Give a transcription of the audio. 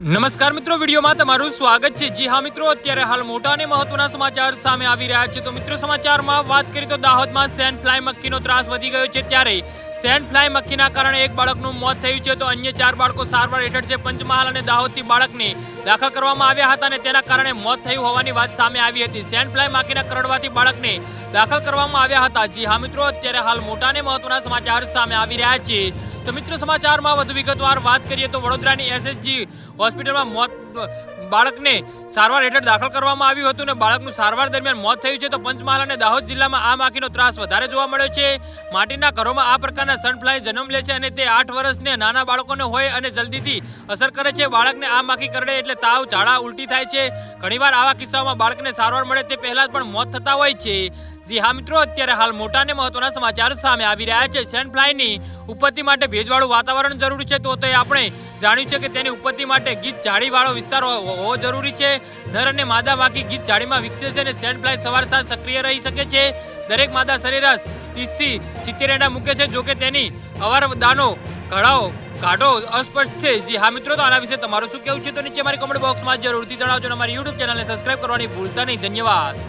નમસ્કાર મિત્રો, વિડીયોમાં તમારું સ્વાગત છે। જી હા મિત્રો, અત્યારે હાલ મોટા અને મહત્વના સમાચાર સામે આવી રહ્યા છે। તો મિત્રો, સમાચારમાં વાત કરીએ તો દાહોદમાં સેન્ડ ફ્લાય મક્ખીનો ત્રાસ વધી ગયો છે। ત્યારે સેન્ડ ફ્લાય મક્ખીના કારણે એક બાળકનું મોત થયું છે, તો અન્ય 4 બાળકો સારવાર હેઠળ છે। પંચમહાલ અને દાહોદથી બાળકને દાખલ કરવામાં આવ્યા હતા અને તેના કારણે મોત થયું હોવાની વાત સામે આવી હતી। સેન્ડ ફ્લાય મક્ખીના કરડવાથી બાળકને દાખલ કરવામાં આવ્યા હતા। જી હા મિત્રો, અત્યારે હાલ મોટા અને મહત્વના સમાચાર સામે આવી રહ્યા છે। તો મિત્રો, સમાચારમાં વધુ વિગતવાર વાત કરીએ તો વડોદરાની એસએસજી હોસ્પિટલમાં બાળકને સારવાર હેઠળ દાખલ કરવામાં આવ્યું હતું અને બાળકનું સારવાર દરમિયાન મોત થયું છે। તો પંચમહાલ અને દાહોદ જિલ્લામાં આ માખીનો ત્રાસ વધારે જોવા મળ્યો છે। માટીના ઘરોમાં આ પ્રકારના સન ફ્લાય જન્મ લે છે અને તે 8 વર્ષને નાના બાળકોને હોય અને જલ્દીથી અસર કરે છે। બાળકને આ માખી કરડે એટલે તાવ, ઝાડા, ઉલટી થાય છે। ઘણીવાર આવા કિસ્સાઓમાં બાળકને સારવાર મળે તે પહેલા જ પણ મોત થતા હોય છે। જી હા મિત્રો, અત્યારે હાલ મોટા અને મહત્વના સમાચાર સામે આવી રહ્યા છે। સેન્ડ ફ્લાયની ઉત્પત્તિ માટે ભેજવાળું વાતાવરણ જરૂરી છે, તો તે આપણે જાણ્યું છે કે તેની ઉત્પત્તિ માટે ગીચ જાળીવાળો વિસ્તાર હોવો જરૂરી છે। નર અને માદા માખી ગીચ જાળીમાં વિકસે છે અને સેન્ડ ફ્લાય સવાર સાંજ સક્રિય રહી શકે છે। દરેક માદા સરેરાશ 30 થી 70 અંડા મૂકે છે, જોકે તેની અવારદાનો ઘાટો અસ્પષ્ટ છે। જી હા મિત્રો, તો આના વિશે તમારું શું કહેવું છે તો નીચે મારી કોમેન્ટ બોક્સમાં જરૂરથી જણાવજો અને અમારી યુટ્યુબ ચેનલને સબસ્ક્રાઇબ કરવાની ભૂલતા નહીં। ધન્યવાદ।